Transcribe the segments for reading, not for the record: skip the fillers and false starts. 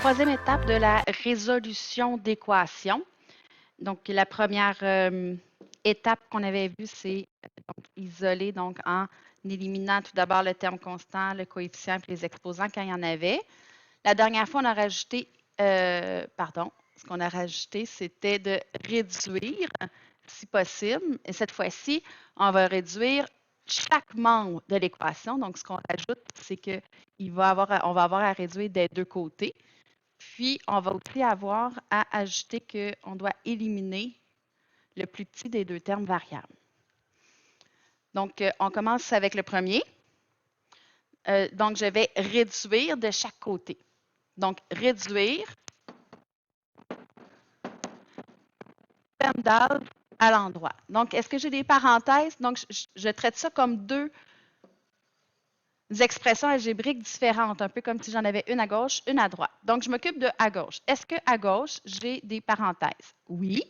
troisième étape de la résolution d'équations. Donc, la première étape qu'on avait vue, c'est isoler en éliminant tout d'abord le terme constant, le coefficient et les exposants quand il y en avait. La dernière fois, on a rajouté, ce qu'on a rajouté, c'était de réduire, si possible. Et cette fois-ci, on va réduire chaque membre de l'équation. Donc, ce qu'on rajoute, c'est qu'on va avoir à réduire des deux côtés. Puis, on va aussi avoir à ajouter qu'on doit éliminer le plus petit des deux termes variables. Donc, on commence avec le premier. Donc, je vais réduire de chaque côté. Donc, réduire Stendhal à l'endroit. Donc, est-ce que j'ai des parenthèses? Donc, je traite ça comme deux expressions algébriques différentes, un peu comme si j'en avais une à gauche, une à droite. Donc, je m'occupe de à gauche. Est-ce qu'à gauche, j'ai des parenthèses? Oui.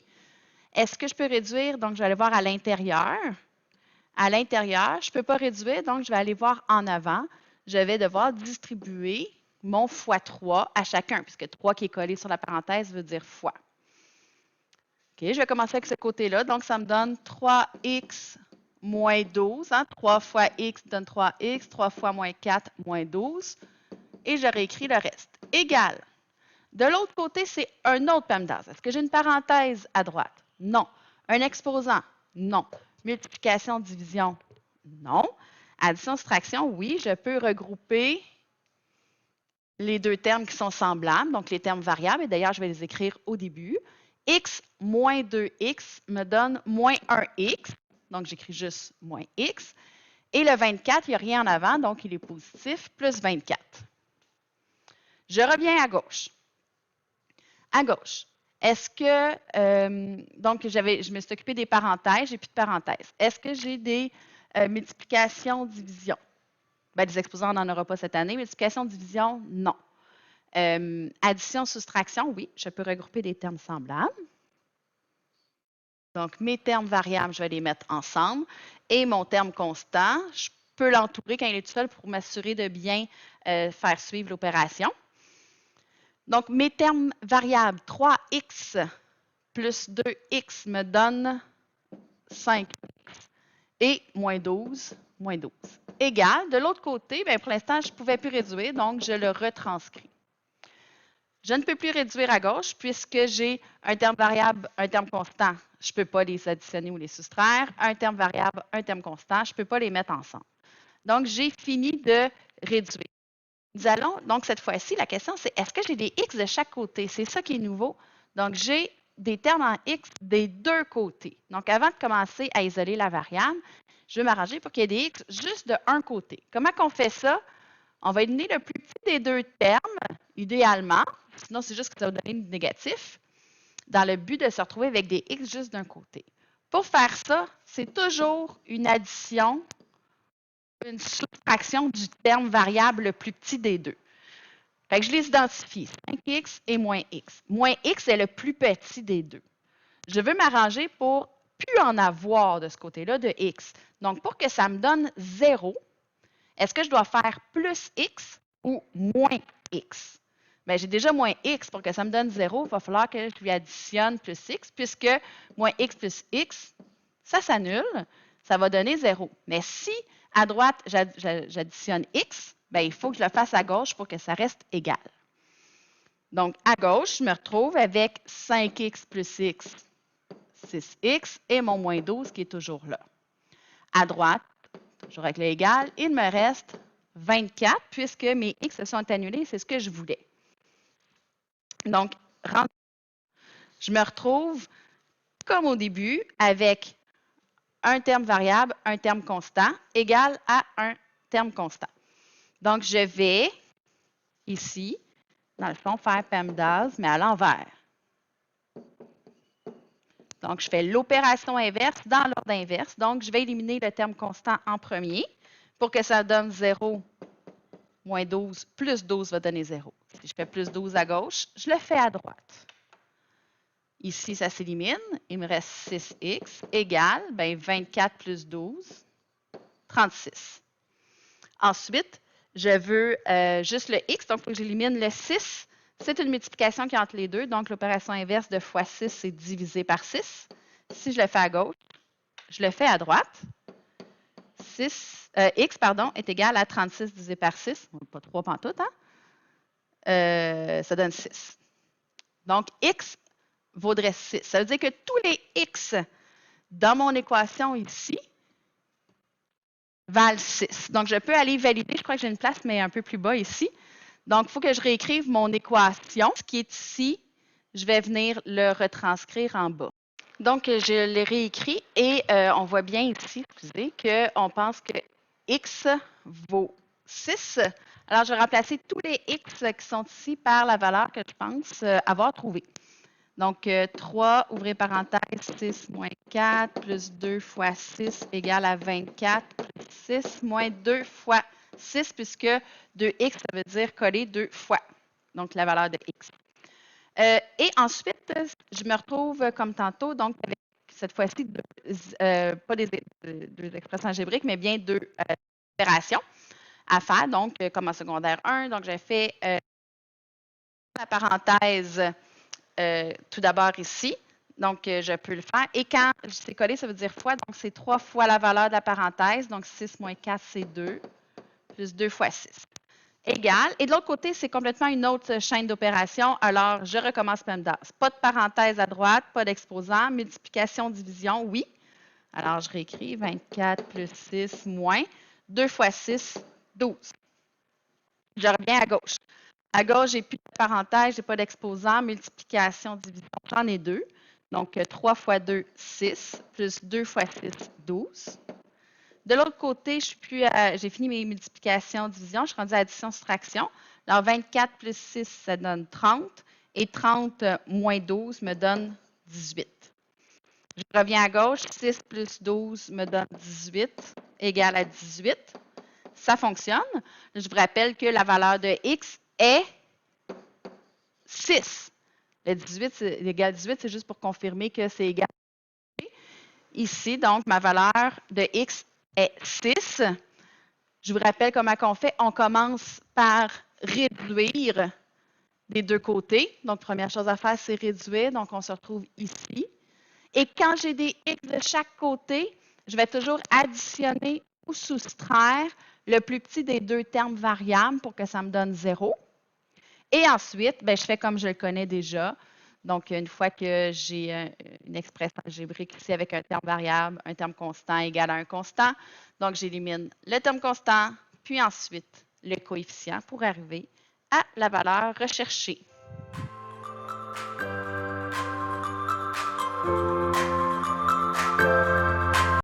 Est-ce que je peux réduire? Donc, je vais aller voir à l'intérieur. À l'intérieur, je ne peux pas réduire, donc je vais aller voir en avant. Je vais devoir distribuer mon x3 à chacun, puisque 3 qui est collé sur la parenthèse veut dire fois. OK, je vais commencer avec ce côté-là. Donc, ça me donne 3x moins 12. 3 fois x donne 3x. 3 fois moins 4, moins 12. Et je réécris le reste. Égal. De l'autre côté, c'est un autre PEMDAS. Est-ce que j'ai une parenthèse à droite? Non. Un exposant? Non. Multiplication, division? Non. Addition, soustraction? Oui. Je peux regrouper les deux termes qui sont semblables, donc les termes variables. Et d'ailleurs, je vais les écrire au début. X moins 2x me donne moins 1x. Donc, j'écris juste moins x. Et le 24, il n'y a rien en avant, donc il est positif, plus 24. Je reviens à gauche. À gauche, est-ce que, donc je me suis occupée des parenthèses, j'ai plus de parenthèses. Est-ce que j'ai des multiplications, divisions? Bien, des exposants, on n'en aura pas cette année. Multiplication, division, non. Addition, soustraction, oui, je peux regrouper des termes semblables. Donc, mes termes variables, je vais les mettre ensemble. Et mon terme constant, je peux l'entourer quand il est tout seul pour m'assurer de bien faire suivre l'opération. Donc, mes termes variables, 3x plus 2x me donne 5x et moins 12, moins 12. Égal. De l'autre côté, bien, pour l'instant, je ne pouvais plus réduire, donc je le retranscris. Je ne peux plus réduire à gauche puisque j'ai un terme variable, un terme constant. Je ne peux pas les additionner ou les soustraire. Un terme variable, un terme constant. Je ne peux pas les mettre ensemble. Donc, j'ai fini de réduire. Nous allons, donc cette fois-ci, la question c'est est-ce que j'ai des x de chaque côté? C'est ça qui est nouveau. Donc, j'ai des termes en x des deux côtés. Donc, avant de commencer à isoler la variable, je vais m'arranger pour qu'il y ait des x juste de un côté. Comment on fait ça? On va éliminer le plus petit des deux termes, idéalement. Sinon, c'est juste que ça va donner du négatif, dans le but de se retrouver avec des x juste d'un côté. Pour faire ça, c'est toujours une addition, une soustraction du terme variable le plus petit des deux. Fait que je les identifie, 5x et moins x. Moins x est le plus petit des deux. Je veux m'arranger pour plus en avoir de ce côté-là de x. Donc, pour que ça me donne 0, est-ce que je dois faire plus x ou moins x? Bien, j'ai déjà moins x pour que ça me donne 0. Il va falloir que je lui additionne plus x, puisque moins x plus x, ça s'annule. Ça va donner 0. Mais si à droite, j'additionne x, bien, il faut que je le fasse à gauche pour que ça reste égal. Donc, à gauche, je me retrouve avec 5x plus x, 6x, et mon moins 12 qui est toujours là. À droite, toujours avec le égal, il me reste 24, puisque mes x se sont annulés, c'est ce que je voulais. Donc, je me retrouve, comme au début, avec un terme variable, un terme constant, égal à un terme constant. Donc, je vais, ici, dans le fond, faire PEMDAS, mais à l'envers. Donc, je fais l'opération inverse dans l'ordre inverse. Donc, je vais éliminer le terme constant en premier pour que ça donne 0 moins 12, plus 12 va donner 0. Si je fais plus 12 à gauche, je le fais à droite. Ici, ça s'élimine. Il me reste 6x égale 24 plus 12, 36. Ensuite, je veux juste le x, donc il faut que j'élimine le 6 C'est une multiplication qui est entre les deux. Donc, l'opération inverse de fois 6, c'est divisé par 6. Si je le fais à gauche, je le fais à droite. X est égal à 36 divisé par 6. Pas 3 pantoutes, hein? Ça donne 6. Donc, X vaudrait 6. Ça veut dire que tous les X dans mon équation ici valent 6. Donc, je peux aller valider. Je crois que j'ai une place, mais un peu plus bas ici. Donc, il faut que je réécrive mon équation. Ce qui est ici, je vais venir le retranscrire en bas. Donc, je l'ai réécrit et on voit bien ici, excusez, qu'on pense que X vaut 6. Alors, je vais remplacer tous les X qui sont ici par la valeur que je pense avoir trouvée. Donc, 3, ouvrez parenthèse, 6 moins 4, plus 2 fois 6 égale à 24, plus 6 moins 2 fois 6, puisque 2x, ça veut dire coller 2 fois. Donc, la valeur de x. Et ensuite, je me retrouve comme tantôt, donc avec cette fois-ci, pas deux expressions algébriques, mais bien deux opérations à faire, donc comme en secondaire 1. Donc, j'ai fait la parenthèse tout d'abord ici. Donc, je peux le faire. Et quand c'est collé, ça veut dire fois. Donc, c'est 3 fois la valeur de la parenthèse. Donc, 6 moins 4, c'est 2. Plus 2 fois 6. Égal. Et de l'autre côté, c'est complètement une autre chaîne d'opérations. Alors, je recommence PEMDAS. Pas de parenthèse à droite, pas d'exposant. Multiplication, division, oui. Alors, je réécris 24 plus 6 moins 2 fois 6, 12. Je reviens à gauche. À gauche, j'ai plus de parenthèse, j'ai pas d'exposant. Multiplication, division, j'en ai deux. Donc, 3 fois 2, 6, plus 2 fois 6, 12. De l'autre côté, j'ai fini mes multiplications, divisions, je suis rendue à addition, soustraction. Alors, 24 plus 6, ça donne 30. Et 30 moins 12 me donne 18. Je reviens à gauche, 6 plus 12 me donne 18, égal à 18. Ça fonctionne. Je vous rappelle que la valeur de x est 6. Le 18, c'est égal à 18, c'est juste pour confirmer que c'est égal. Ici, donc, ma valeur de x est 6. Je vous rappelle comment on fait. On commence par réduire des deux côtés. Donc, première chose à faire, c'est réduire. Donc, on se retrouve ici. Et quand j'ai des x de chaque côté, je vais toujours additionner ou soustraire le plus petit des deux termes variables pour que ça me donne 0. Et ensuite, je fais comme je le connais déjà. Donc, une fois que j'ai une expression algébrique ici avec un terme variable, un terme constant égal à un constant, donc j'élimine le terme constant, puis ensuite le coefficient pour arriver à la valeur recherchée.